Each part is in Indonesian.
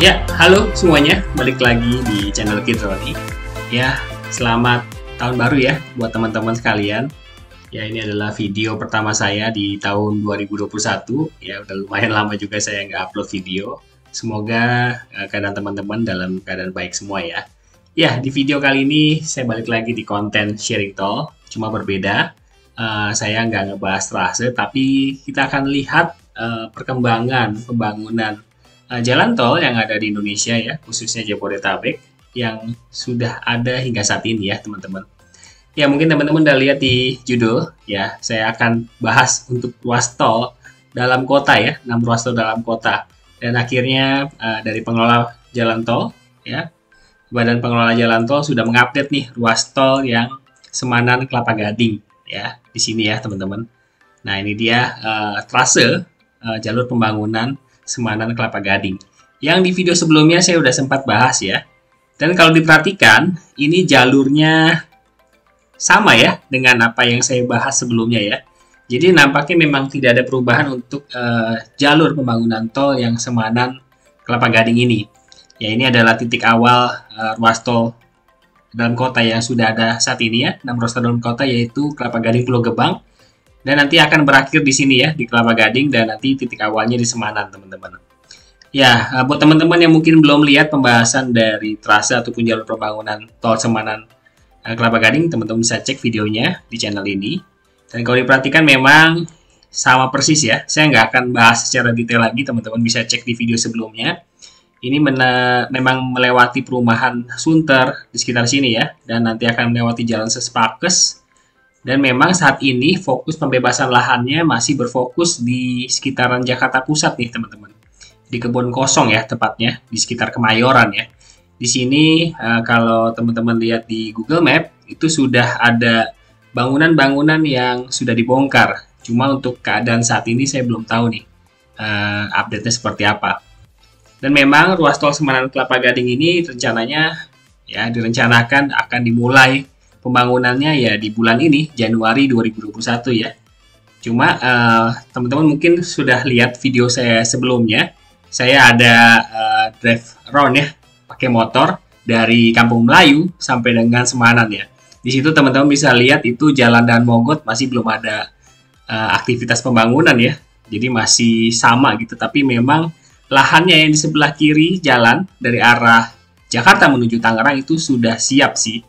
Ya, halo semuanya, balik lagi di channel Kidroni. Ya, selamat tahun baru ya buat teman-teman sekalian. Ya, ini adalah video pertama saya di tahun 2021. Ya, udah lumayan lama juga saya nggak upload video. Semoga keadaan teman-teman dalam keadaan baik semua ya. Ya, di video kali ini saya balik lagi di konten sharing tol, cuma berbeda. Saya nggak ngebahas trase, tapi kita akan lihat perkembangan pembangunan jalan tol yang ada di Indonesia ya, khususnya Jabodetabek yang sudah ada hingga saat ini ya teman-teman. Ya mungkin teman-teman udah lihat di judul ya, saya akan bahas untuk ruas tol dalam kota ya, 6 ruas tol dalam kota. Dan akhirnya dari pengelola jalan tol ya, Badan Pengelola Jalan Tol sudah mengupdate nih ruas tol yang Semanan Kelapa Gading ya, di sini ya teman-teman. Nah ini dia trase jalur pembangunan Semanan Kelapa Gading. Yang di video sebelumnya saya udah sempat bahas ya. Dan kalau diperhatikan, ini jalurnya sama ya dengan apa yang saya bahas sebelumnya ya. Jadi nampaknya memang tidak ada perubahan untuk jalur pembangunan tol yang Semanan Kelapa Gading ini. Ya ini adalah titik awal ruas tol dalam kota yang sudah ada saat ini ya. 6 ruas tol dalam kota yaitu Kelapa Gading Pulau Gebang. Dan nanti akan berakhir di sini ya, di Kelapa Gading, dan nanti titik awalnya di Semanan, teman-teman. Ya, buat teman-teman yang mungkin belum lihat pembahasan dari trase ataupun jalur pembangunan tol Semanan Kelapa Gading, teman-teman bisa cek videonya di channel ini. Dan kalau diperhatikan memang sama persis ya, saya nggak akan bahas secara detail lagi, teman-teman bisa cek di video sebelumnya. Ini memang melewati perumahan Sunter di sekitar sini ya, dan nanti akan melewati jalan Sespakes. Dan memang saat ini fokus pembebasan lahannya masih berfokus di sekitaran Jakarta Pusat nih teman-teman. Di Kebon Kosong ya tepatnya, di sekitar Kemayoran ya. Di sini kalau teman-teman lihat di Google Map, itu sudah ada bangunan-bangunan yang sudah dibongkar. Cuma untuk keadaan saat ini saya belum tahu nih update-nya seperti apa. Dan memang ruas tol Semanan Kelapa Gading ini rencananya ya direncanakan akan dimulai pembangunannya ya di bulan ini, Januari 2021 ya. Cuma teman-teman mungkin sudah lihat video saya sebelumnya. Saya ada drive around ya, pakai motor dari Kampung Melayu sampai dengan Semanan ya. Di situ teman-teman bisa lihat itu jalan dan mogot masih belum ada aktivitas pembangunan ya. Jadi masih sama gitu, tapi memang lahannya yang di sebelah kiri jalan dari arah Jakarta menuju Tangerang itu sudah siap sih.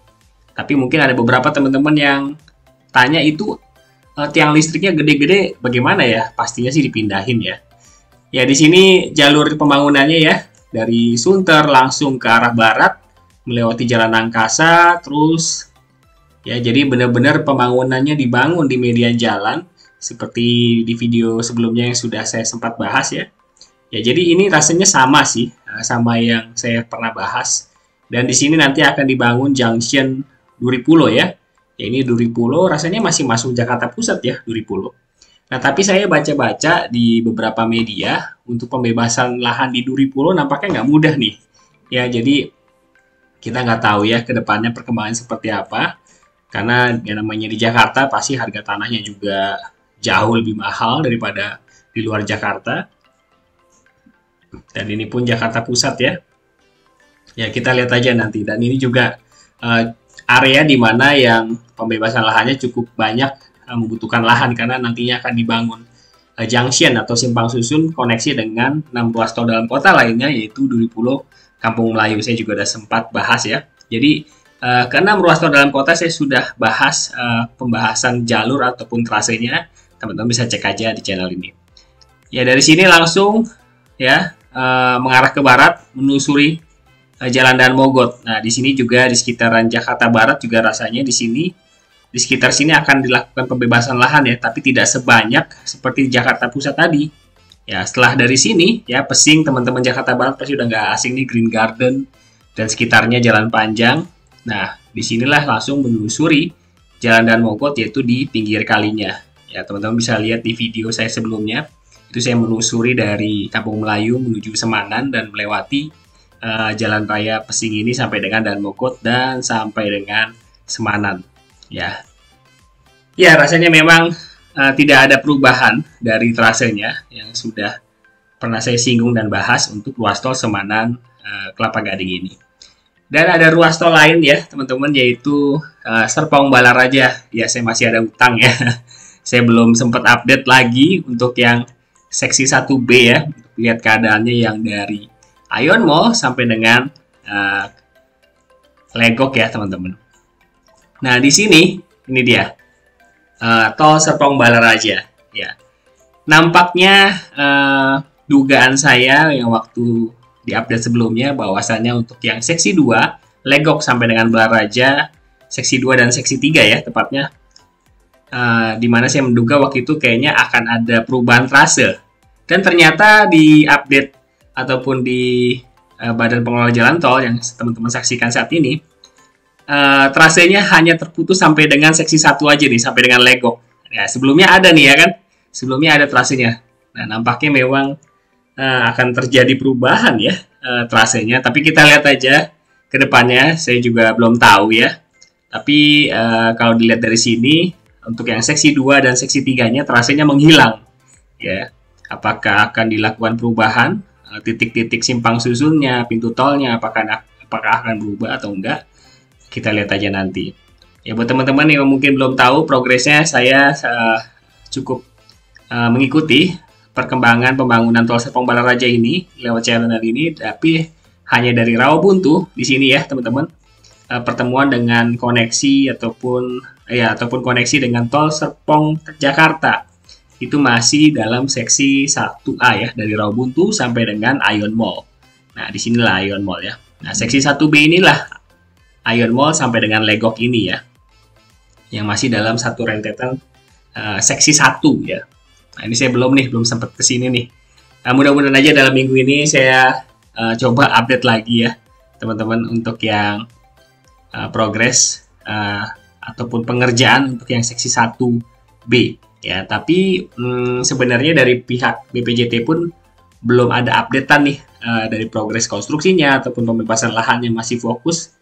Tapi mungkin ada beberapa teman-teman yang tanya itu tiang listriknya gede-gede bagaimana ya? Pastinya sih dipindahin ya. Ya di sini jalur pembangunannya ya dari Sunter langsung ke arah barat melewati Jalan Angkasa terus ya jadi benar-benar pembangunannya dibangun di median jalan seperti di video sebelumnya yang sudah saya sempat bahas ya. Ya jadi ini rasanya sama sih sama yang saya pernah bahas. Dan di sini nanti akan dibangun junction Duri Pulo ya. Ya ini Duri Pulo rasanya masih masuk Jakarta Pusat ya Duri Pulo. Nah tapi saya baca-baca di beberapa media untuk pembebasan lahan di Duri Pulo nampaknya nggak mudah nih. Ya jadi kita nggak tahu ya ke depannya perkembangan seperti apa. Karena yang namanya di Jakarta pasti harga tanahnya juga jauh lebih mahal daripada di luar Jakarta. Dan ini pun Jakarta Pusat ya. Ya kita lihat aja nanti. Dan ini juga area di mana yang pembebasan lahannya cukup banyak membutuhkan lahan karena nantinya akan dibangun junction atau simpang susun koneksi dengan 6 ruas tol dalam kota lainnya yaitu Duri Pulo, Kampung Melayu. Saya juga sudah sempat bahas ya. Jadi ke-6 ruas tol dalam kota saya sudah bahas pembahasan jalur ataupun trasenya. Teman-teman bisa cek aja di channel ini. Ya dari sini langsung ya mengarah ke barat menelusuri Jalan Dan Mogot. Nah, di sini juga di sekitaran Jakarta Barat juga rasanya di sini di sekitar sini akan dilakukan pembebasan lahan ya, tapi tidak sebanyak seperti di Jakarta Pusat tadi. Ya, setelah dari sini ya Pesing teman-teman Jakarta Barat pasti udah nggak asing nih Green Garden dan sekitarnya Jalan Panjang. Nah, disinilah langsung menelusuri Jalan Dan Mogot yaitu di pinggir kalinya. Ya, teman-teman bisa lihat di video saya sebelumnya. Itu saya menelusuri dari Kampung Melayu menuju Semanan dan melewati Jalan Raya Pesing ini sampai dengan Dan Mogot dan sampai dengan Semanan ya. Ya rasanya memang tidak ada perubahan dari trasenya yang sudah pernah saya singgung dan bahas untuk ruas tol Semanan Kelapa Gading ini. Dan ada ruas tol lain ya teman-teman, yaitu Serpong Balaraja. Ya, saya masih ada utang ya. Saya belum sempat update lagi untuk yang seksi 1B ya, untuk lihat keadaannya yang dari Ion Mall sampai dengan Legok ya teman-teman. Nah di sini ini dia tol Serpong Balaraja ya. Nampaknya dugaan saya yang waktu di update sebelumnya bahwasannya untuk yang seksi 2 Legok sampai dengan Balaraja, seksi 2 dan seksi 3 ya tepatnya, dimana saya menduga waktu itu kayaknya akan ada perubahan trase, dan ternyata di update ataupun di Badan Pengelola Jalan Tol yang teman-teman saksikan saat ini, trasenya hanya terputus sampai dengan seksi 1 aja nih, sampai dengan Legok. Ya, sebelumnya ada nih ya kan, sebelumnya ada trasenya. Nah nampaknya memang akan terjadi perubahan ya trasenya, tapi kita lihat aja ke depannya, saya juga belum tahu ya. Tapi kalau dilihat dari sini, untuk yang seksi 2 dan seksi 3-nya trasenya menghilang ya. Apakah akan dilakukan perubahan titik-titik simpang susunnya, pintu tolnya, apakah akan berubah atau enggak, kita lihat aja nanti ya. Buat teman-teman yang mungkin belum tahu progresnya, saya cukup mengikuti perkembangan pembangunan tol Serpong Balaraja ini lewat channel ini, tapi hanya dari Rawabuntu di sini ya teman-teman. Pertemuan dengan koneksi ataupun koneksi dengan tol Serpong Jakarta itu masih dalam seksi 1A ya, dari Rawabuntu sampai dengan Ion Mall. Nah disinilah Ion Mall ya. Nah seksi 1B inilah Ion Mall sampai dengan Legok ini ya, yang masih dalam satu rentetan seksi 1 ya. Nah ini saya belum sempat kesini nih. Nah, mudah-mudahan aja dalam minggu ini saya coba update lagi ya teman-teman untuk yang progres ataupun pengerjaan untuk yang seksi 1B ya. Tapi sebenarnya dari pihak BPJT pun belum ada updatean nih dari progres konstruksinya ataupun pembebasan lahan, yang masih fokus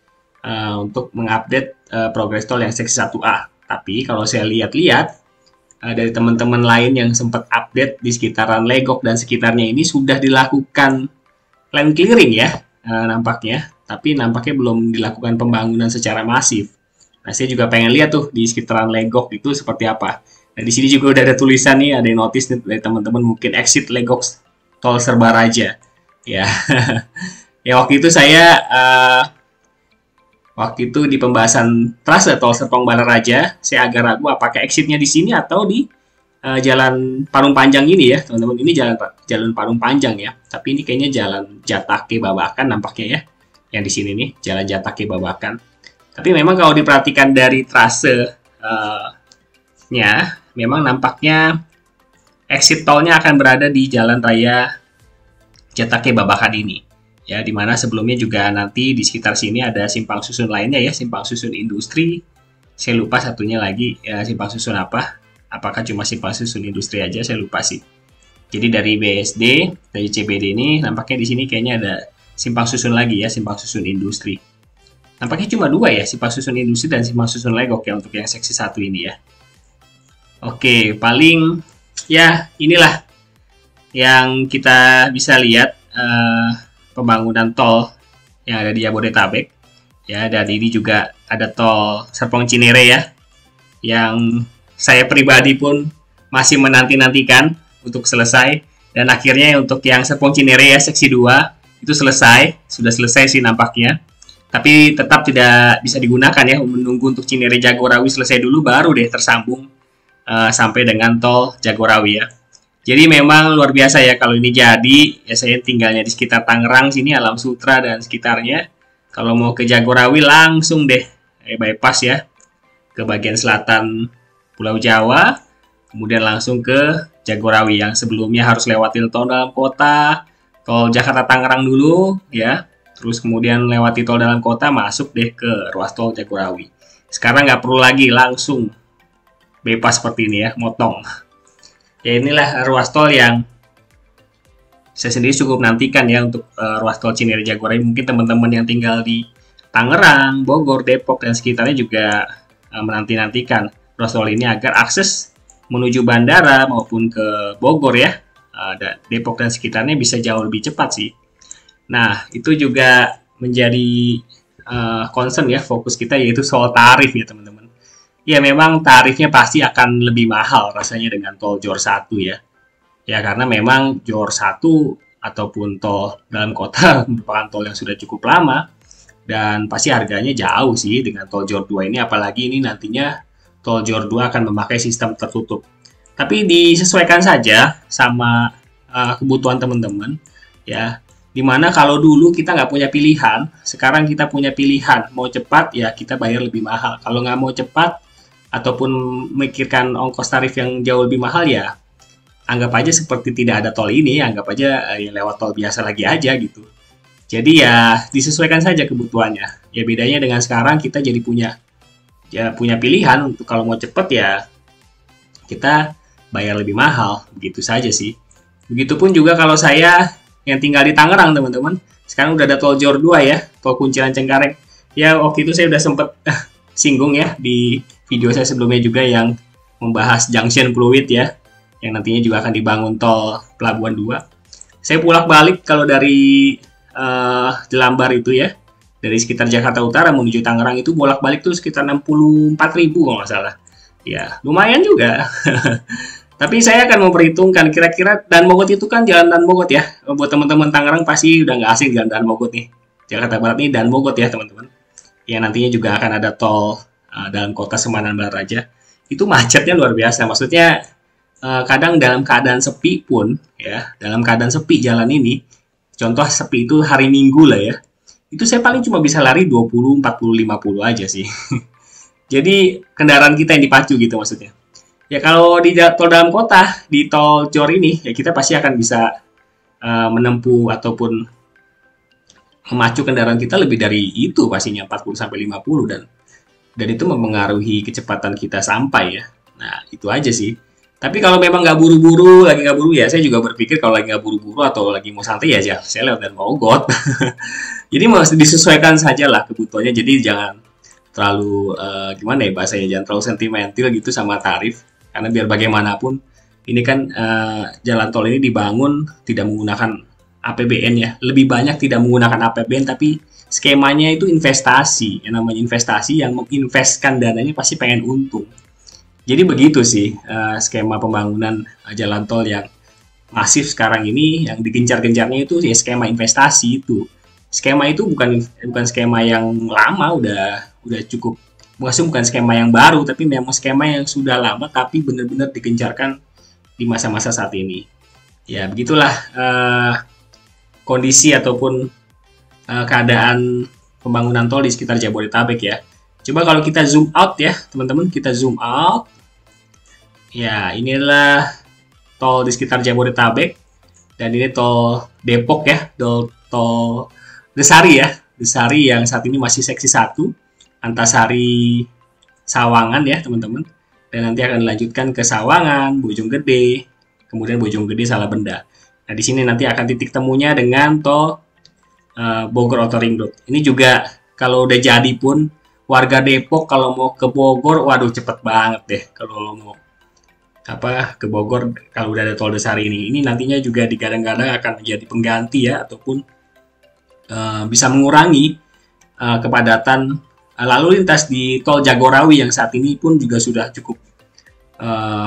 untuk mengupdate progres tol yang seksi 1A. Tapi kalau saya lihat-lihat dari teman-teman lain yang sempat update di sekitaran Legok dan sekitarnya ini, sudah dilakukan land clearing ya nampaknya, tapi nampaknya belum dilakukan pembangunan secara masif. Nah saya juga pengen lihat tuh di sekitaran Legok itu seperti apa. Nah di sini juga udah ada tulisan nih, ada yang notice nih dari teman-teman, mungkin exit Legok tol Serbaraja ya. Ya waktu itu saya waktu itu di pembahasan trase tol Serpong Balaraja, saya agak ragu apakah exitnya di sini atau di jalan Parung Panjang ini ya teman-teman. Ini jalan Parung Panjang ya, tapi ini kayaknya jalan Jatake Babakan nampaknya ya, yang di sini nih jalan Jatake Babakan. Tapi memang kalau diperhatikan dari trase memang nampaknya exit tolnya akan berada di jalan raya Jatake Babakan ini ya, dimana sebelumnya juga nanti di sekitar sini ada simpang susun lainnya ya, simpang susun industri. Saya lupa satunya lagi ya, simpang susun apa, apakah cuma simpang susun industri aja, saya lupa sih. Jadi dari BSD, dari CBD ini nampaknya di sini kayaknya ada simpang susun lagi ya, simpang susun industri. Nampaknya cuma 2 ya, simpang susun industri dan simpang susun Legok ya untuk yang seksi 1 ini ya. Oke, paling ya inilah yang kita bisa lihat pembangunan tol yang ada di Jabodetabek ya. Dan ini juga ada tol Serpong Cinere ya, yang saya pribadi pun masih menanti-nantikan untuk selesai. Dan akhirnya untuk yang Serpong Cinere ya seksi 2 itu sudah selesai sih nampaknya. Tapi tetap tidak bisa digunakan ya, menunggu untuk Cinere Jagorawi selesai dulu baru deh tersambung sampai dengan tol Jagorawi ya. Jadi memang luar biasa ya kalau ini jadi ya. Saya tinggalnya di sekitar Tangerang sini, Alam Sutra dan sekitarnya. Kalau mau ke Jagorawi langsung deh bypass ya ke bagian selatan Pulau Jawa, kemudian langsung ke Jagorawi, yang sebelumnya harus lewatin tol dalam kota, tol Jakarta Tangerang dulu ya, terus kemudian lewati tol dalam kota, masuk deh ke ruas tol Jagorawi. Sekarang nggak perlu lagi, langsung bypass seperti ini ya, motong. Ya inilah ruas tol yang saya sendiri cukup nantikan ya untuk ruas tol Cinere Jagorawi. Mungkin teman-teman yang tinggal di Tangerang, Bogor, Depok dan sekitarnya juga menanti-nantikan ruas tol ini agar akses menuju bandara maupun ke Bogor ya Depok dan sekitarnya bisa jauh lebih cepat sih. Nah, itu juga menjadi concern ya, fokus kita, yaitu soal tarif ya teman-teman. Ya memang tarifnya pasti akan lebih mahal rasanya dengan tol Jor 1 ya. Ya karena memang Jor 1 ataupun tol dalam kota merupakan tol yang sudah cukup lama, dan pasti harganya jauh sih dengan tol Jor 2 ini, apalagi ini nantinya tol Jor 2 akan memakai sistem tertutup. Tapi disesuaikan saja sama kebutuhan teman-teman ya. Dimana kalau dulu kita nggak punya pilihan, sekarang kita punya pilihan. Mau cepat ya kita bayar lebih mahal. Kalau nggak mau cepat ataupun memikirkan ongkos tarif yang jauh lebih mahal ya anggap aja seperti tidak ada tol ini, anggap aja ya lewat tol biasa lagi aja gitu. Jadi ya disesuaikan saja kebutuhannya. Ya bedanya dengan sekarang kita jadi punya pilihan untuk kalau mau cepet ya kita bayar lebih mahal, begitu saja sih. Begitupun juga kalau saya yang tinggal di Tangerang teman-teman, sekarang udah ada tol Jor 2 ya, tol Kunciran Cengkareng. Ya waktu itu saya udah sempet singgung ya di video saya sebelumnya juga yang membahas Junction Pluit ya, yang nantinya juga akan dibangun tol Pelabuhan 2. Saya pulang balik kalau dari Jelambar itu ya, dari sekitar Jakarta Utara menuju Tangerang itu bolak-balik tuh sekitar 64.000 kalau nggak salah. Ya, lumayan juga. Tapi saya akan memperhitungkan kira-kira Dan Mogot itu kan jalan Dan Mogot ya. Buat teman-teman Tangerang pasti udah nggak asing jalan Dan Mogot nih. Jakarta Barat nih Dan Mogot ya teman-teman. Ya nantinya juga akan ada tol dalam kota Semanan Balaraja. Itu macetnya luar biasa. Maksudnya kadang dalam keadaan sepi pun ya, dalam keadaan sepi jalan ini, contoh sepi itu hari Minggu lah ya, itu saya paling cuma bisa lari 20, 40, 50 aja sih. Jadi kendaraan kita yang dipacu gitu maksudnya. Ya kalau di tol dalam kota, di tol Jor ini, ya kita pasti akan bisa menempuh ataupun memacu kendaraan kita lebih dari itu pastinya 40-50 dan itu mempengaruhi kecepatan kita sampai ya. Nah itu aja sih. Tapi kalau memang nggak buru-buru, lagi nggak buru ya, saya juga berpikir kalau lagi nggak buru-buru atau lagi mau santai ya, saya lewat Dan Mogot. Jadi harus disesuaikan saja lah kebutuhannya. Jadi jangan terlalu gimana ya bahasanya, jangan terlalu sentimental gitu sama tarif. Karena biar bagaimanapun ini kan jalan tol ini dibangun tidak menggunakan APBN ya. Lebih banyak tidak menggunakan APBN tapi skemanya itu investasi. Yang namanya investasi, yang menginvestkan dananya pasti pengen untung. Jadi begitu sih skema pembangunan jalan tol yang masif sekarang ini, yang digencar-gencarnya itu ya skema investasi itu. Skema itu bukan skema yang lama, udah cukup, bukan skema yang baru, tapi memang skema yang sudah lama tapi benar-benar digencarkan di masa-masa saat ini. Ya begitulah kondisi ataupun keadaan pembangunan tol di sekitar Jabodetabek ya. Coba kalau kita zoom out ya teman-teman, kita zoom out. Ya inilah tol di sekitar Jabodetabek, dan ini tol Depok ya, tol Desari ya, Desari yang saat ini masih seksi 1, Antasari Sawangan ya teman-teman, dan nanti akan dilanjutkan ke Sawangan, Bojonggede, kemudian Bojonggede Salabenda. Nah di sini nanti akan titik temunya dengan tol Bogor Outer Ring Road. Ini juga kalau udah jadi pun warga Depok kalau mau ke Bogor, waduh cepet banget deh kalau mau ke Bogor kalau udah ada tol Desari ini. Ini nantinya juga digadang-gadang akan menjadi pengganti ya, ataupun bisa mengurangi kepadatan lalu lintas di tol Jagorawi yang saat ini pun juga sudah cukup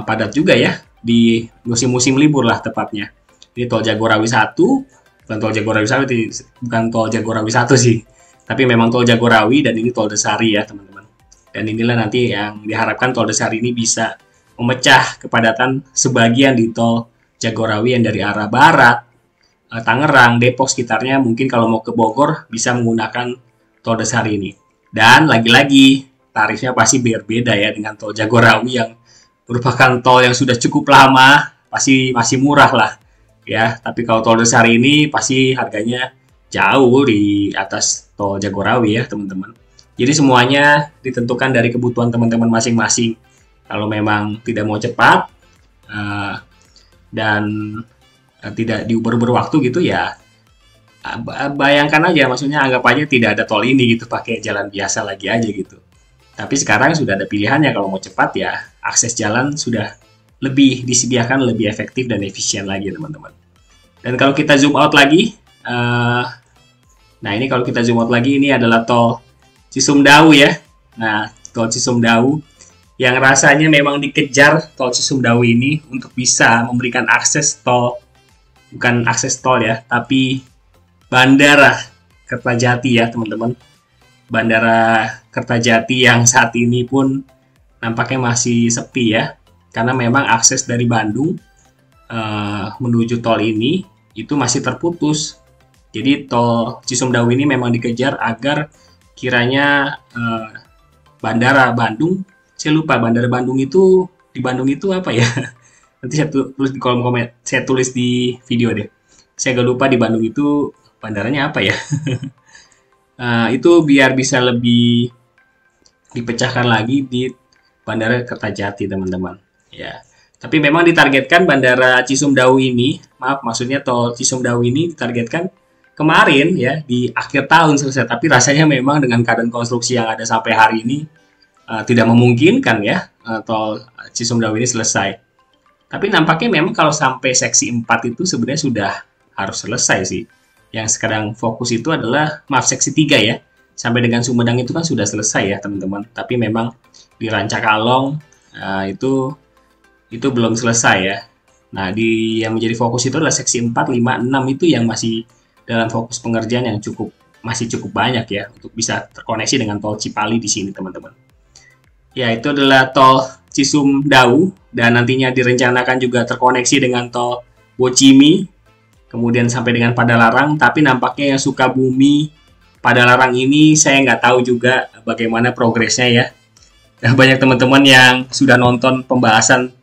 padat juga ya di musim-musim libur lah tepatnya. Ini tol Jagorawi 1, bukan tol Jagorawi 1, bukan tol Jagorawi 1 sih, tapi memang tol Jagorawi, dan ini tol Desari ya teman-teman. Dan inilah nanti yang diharapkan tol Desari ini bisa memecah kepadatan sebagian di tol Jagorawi yang dari arah barat, Tangerang, Depok sekitarnya, mungkin kalau mau ke Bogor bisa menggunakan tol Desari ini. Dan lagi-lagi tarifnya pasti berbeda ya dengan tol Jagorawi yang merupakan tol yang sudah cukup lama, pasti masih murah lah ya. Tapi kalau tol Desari ini pasti harganya jauh di atas tol Jagorawi ya teman-teman. Jadi semuanya ditentukan dari kebutuhan teman-teman masing-masing. Kalau memang tidak mau cepat dan tidak diuber-uber waktu gitu ya, bayangkan aja, maksudnya anggap aja tidak ada tol ini gitu, pakai jalan biasa lagi aja gitu. Tapi sekarang sudah ada pilihannya, kalau mau cepat ya akses jalan sudah lebih disediakan, lebih efektif dan efisien lagi teman-teman. Dan kalau kita zoom out lagi, nah ini kalau kita zoom out lagi, ini adalah tol Cisumdawu ya. Nah, tol Cisumdawu yang rasanya memang dikejar tol Cisumdawu ini untuk bisa memberikan akses tol, bukan akses tol ya, tapi Bandara Kertajati ya teman-teman. Bandara Kertajati yang saat ini pun nampaknya masih sepi ya, karena memang akses dari Bandung menuju tol ini itu masih terputus. Jadi tol Cisumdawu ini memang dikejar agar kiranya Bandara Bandung, saya lupa Bandara Bandung itu di Bandung itu apa ya? Nanti saya tulis di kolom komen, saya tulis di video deh. Saya agak lupa di Bandung itu bandaranya apa ya? Itu biar bisa lebih dipecahkan lagi di Bandara Kertajati teman-teman. Ya. Tapi memang ditargetkan Bandara Cisumdawu ini, maksudnya tol Cisumdawu ini ditargetkan kemarin ya di akhir tahun selesai. Tapi rasanya memang dengan keadaan konstruksi yang ada sampai hari ini tidak memungkinkan ya tol Cisumdawu ini selesai. Tapi nampaknya memang kalau sampai seksi 4 itu sebenarnya sudah harus selesai sih. Yang sekarang fokus itu adalah seksi 3 ya. Sampai dengan Sumedang itu kan sudah selesai ya teman-teman. Tapi memang di Rancakalong itu belum selesai ya. Nah, yang menjadi fokus itu adalah seksi 4, 5, 6 itu yang masih dalam fokus pengerjaan yang masih cukup banyak ya untuk bisa terkoneksi dengan tol Cipali di sini teman-teman. Ya, itu adalah tol Cisumdawu dan nantinya direncanakan juga terkoneksi dengan tol Bocimi, kemudian sampai dengan Padalarang. Tapi nampaknya yang Sukabumi Padalarang ini saya nggak tahu juga bagaimana progresnya ya. Banyak teman-teman yang sudah nonton pembahasan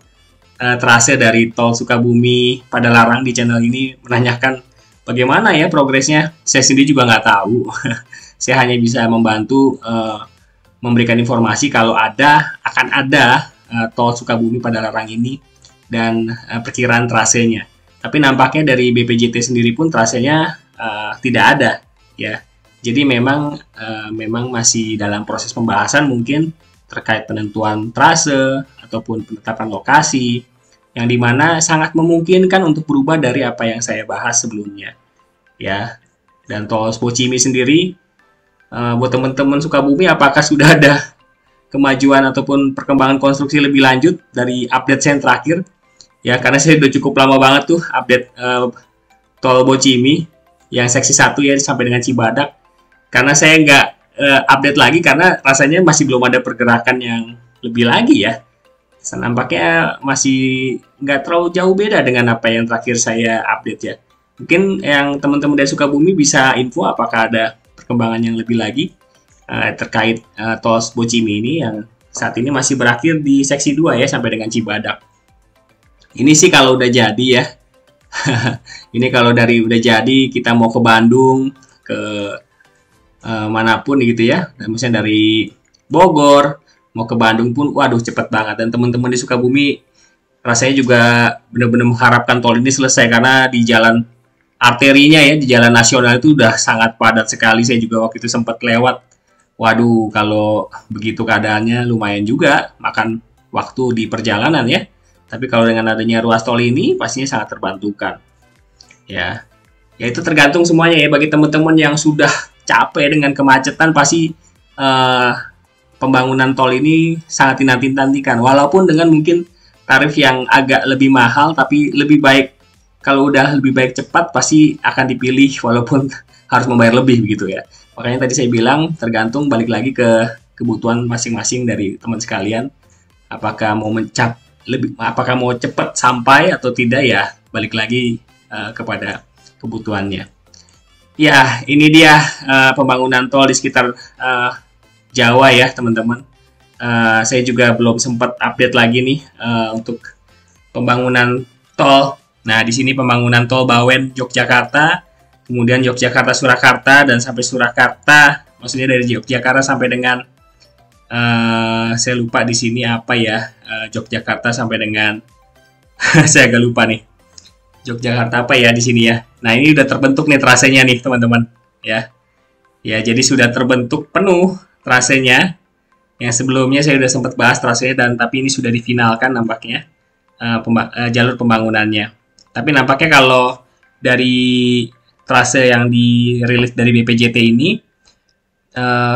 trase dari tol Sukabumi Padalarang di channel ini menanyakan bagaimana ya progresnya. Saya sendiri juga nggak tahu. Saya hanya bisa membantu memberikan informasi kalau akan ada tol Sukabumi Padalarang ini dan perkiraan trasenya. Tapi nampaknya dari BPJT sendiri pun trasenya tidak ada ya. Jadi memang masih dalam proses pembahasan mungkin terkait penentuan trase ataupun penetapan lokasi yang dimana sangat memungkinkan untuk berubah dari apa yang saya bahas sebelumnya ya. Dan tol Bocimi sendiri buat teman-teman Sukabumi, apakah sudah ada kemajuan ataupun perkembangan konstruksi lebih lanjut dari update saya yang terakhir ya, karena saya udah cukup lama banget tuh update tol Bocimi yang seksi 1 ya sampai dengan Cibadak, karena saya nggak update lagi karena rasanya masih belum ada pergerakan yang lebih lagi ya. Nampaknya masih nggak terlalu jauh beda dengan apa yang terakhir saya update ya. Mungkin yang teman-teman dari Sukabumi bisa info apakah ada perkembangan yang lebih lagi terkait tol Bocimi ini yang saat ini masih berakhir di seksi 2 ya sampai dengan Cibadak. Ini sih kalau udah jadi ya. Ini kalau dari udah jadi kita mau ke Bandung, ke manapun gitu ya. Dan misalnya dari Bogor mau ke Bandung pun waduh cepet banget. Dan teman-teman di Sukabumi rasanya juga benar-benar mengharapkan tol ini selesai karena di jalan arterinya ya, di jalan nasional itu udah sangat padat sekali. Saya juga waktu itu sempat lewat. Waduh, kalau begitu keadaannya lumayan juga makan waktu di perjalanan ya. Tapi kalau dengan adanya ruas tol ini pastinya sangat terbantukan. Ya. Ya itu tergantung semuanya ya, bagi teman-teman yang sudah capek dengan kemacetan pasti pembangunan tol ini sangat dinanti-nantikan. Walaupun dengan mungkin tarif yang agak lebih mahal, tapi lebih baik kalau udah lebih baik cepat pasti akan dipilih walaupun harus membayar lebih begitu ya. Makanya tadi saya bilang tergantung balik lagi ke kebutuhan masing-masing dari teman sekalian. Apakah mau cepat sampai atau tidak ya, balik lagi kepada kebutuhannya. Ya, ini dia pembangunan tol di sekitar Jawa ya, teman-teman. Saya juga belum sempat update lagi nih untuk pembangunan tol. Nah, di sini pembangunan tol Bawen Yogyakarta, kemudian Yogyakarta Surakarta, dan sampai Surakarta, maksudnya dari Yogyakarta sampai dengan saya lupa di sini apa ya, Yogyakarta sampai dengan saya agak lupa nih. Yogyakarta apa ya di sini ya. Nah, ini udah terbentuk nih trasenya nih, teman-teman, ya. Ya, jadi sudah terbentuk penuh trasenya. Yang sebelumnya saya sudah sempat bahas trasenya tapi ini sudah difinalkan nampaknya. jalur pembangunannya. Tapi nampaknya kalau dari trase yang dirilis dari BPJT ini,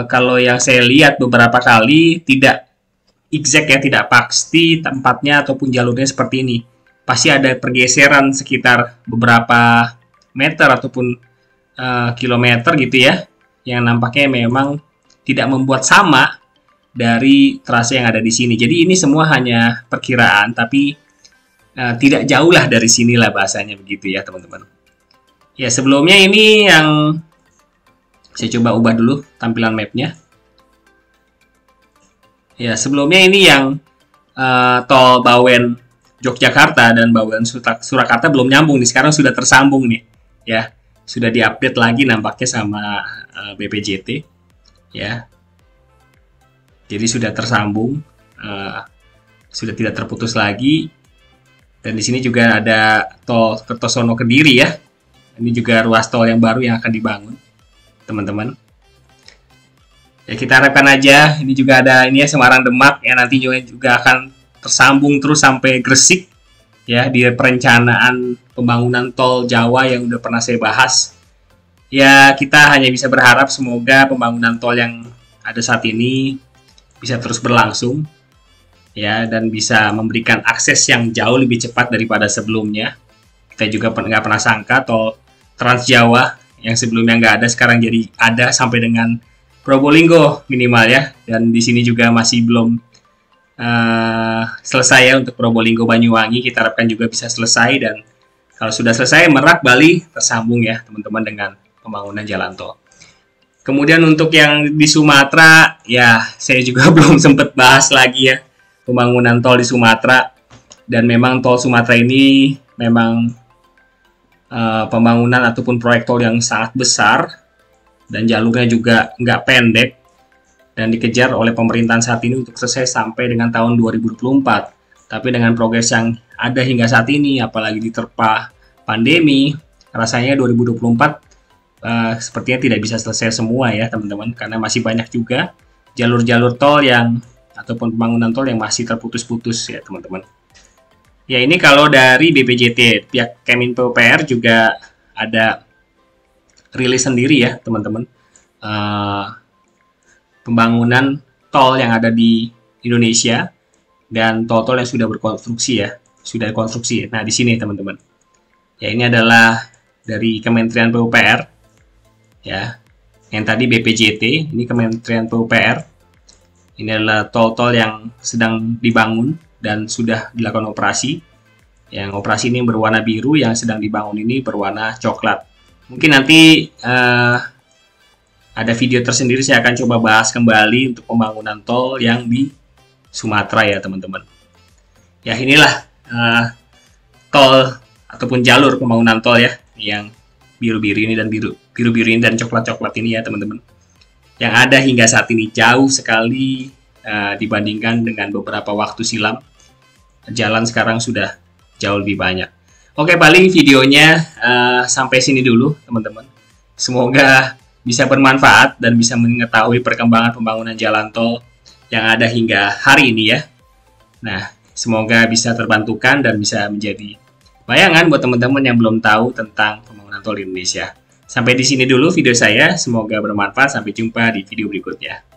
kalau yang saya lihat beberapa kali tidak exact ya, tidak pasti tempatnya ataupun jalurnya seperti ini. Pasti ada pergeseran sekitar beberapa meter ataupun kilometer gitu ya, yang nampaknya memang tidak membuat sama dari trase yang ada di sini. Jadi ini semua hanya perkiraan, tapi tidak jauh lah dari sinilah bahasanya begitu ya teman-teman. Ya sebelumnya ini yang saya coba ubah dulu tampilan mapnya. Ya sebelumnya ini yang tol Bawen Yogyakarta dan Bawen Surakarta belum nyambung nih, sekarang sudah tersambung nih ya, sudah diupdate lagi nampaknya sama BPJT ya. Jadi sudah tersambung, sudah tidak terputus lagi. Dan di sini juga ada tol Kertosono Kediri ya. Ini juga ruas tol yang baru yang akan dibangun, teman-teman. Ya kita harapkan aja. Ini juga ada ini ya, Semarang Demak yang nanti juga akan tersambung terus sampai Gresik ya, di perencanaan pembangunan tol Jawa yang udah pernah saya bahas. Ya kita hanya bisa berharap semoga pembangunan tol yang ada saat ini bisa terus berlangsung ya, dan bisa memberikan akses yang jauh lebih cepat daripada sebelumnya. Kita juga nggak pernah sangka tol Trans Jawa yang sebelumnya nggak ada sekarang jadi ada sampai dengan Probolinggo minimal ya, dan di sini juga masih belum selesai ya untuk Probolinggo Banyuwangi. Kita harapkan juga bisa selesai, dan kalau sudah selesai Merak Bali tersambung ya teman-teman dengan pembangunan jalan tol. Kemudian untuk yang di Sumatera ya saya juga belum sempat bahas lagi ya pembangunan tol di Sumatera, dan memang tol Sumatera ini memang pembangunan ataupun proyek tol yang sangat besar dan jalurnya juga nggak pendek, dan dikejar oleh pemerintahan saat ini untuk selesai sampai dengan tahun 2024. Tapi dengan progres yang ada hingga saat ini, apalagi diterpa pandemi, rasanya 2024 sepertinya tidak bisa selesai semua ya teman-teman, karena masih banyak juga jalur-jalur tol yang ataupun pembangunan tol yang masih terputus-putus ya teman-teman. Ya ini kalau dari BPJT, pihak Kemenko PUPR juga ada rilis sendiri ya teman-teman, pembangunan tol yang ada di Indonesia dan tol-tol yang sudah berkonstruksi ya, sudah konstruksi. Nah di sini teman-teman, ya ini adalah dari Kementerian PUPR ya, yang tadi BPJT, ini Kementerian PUPR. Ini adalah tol-tol yang sedang dibangun dan sudah dilakukan operasi. Yang operasi ini berwarna biru, yang sedang dibangun ini berwarna coklat. Mungkin nanti ada video tersendiri, saya akan coba bahas kembali untuk pembangunan tol yang di Sumatera ya teman-teman. Ya inilah tol ataupun jalur pembangunan tol ya, yang biru-biru ini dan biru-biru ini dan coklat-coklat ini ya teman-teman. Yang ada hingga saat ini jauh sekali dibandingkan dengan beberapa waktu silam. Jalan sekarang sudah jauh lebih banyak. Oke, paling videonya sampai sini dulu teman-teman. Semoga bisa bermanfaat dan bisa mengetahui perkembangan pembangunan jalan tol yang ada hingga hari ini ya. Nah, semoga bisa terbantukan dan bisa menjadi bayangan buat teman-teman yang belum tahu tentang pembangunan tol di Indonesia. Sampai di sini dulu video saya, semoga bermanfaat. Sampai jumpa di video berikutnya.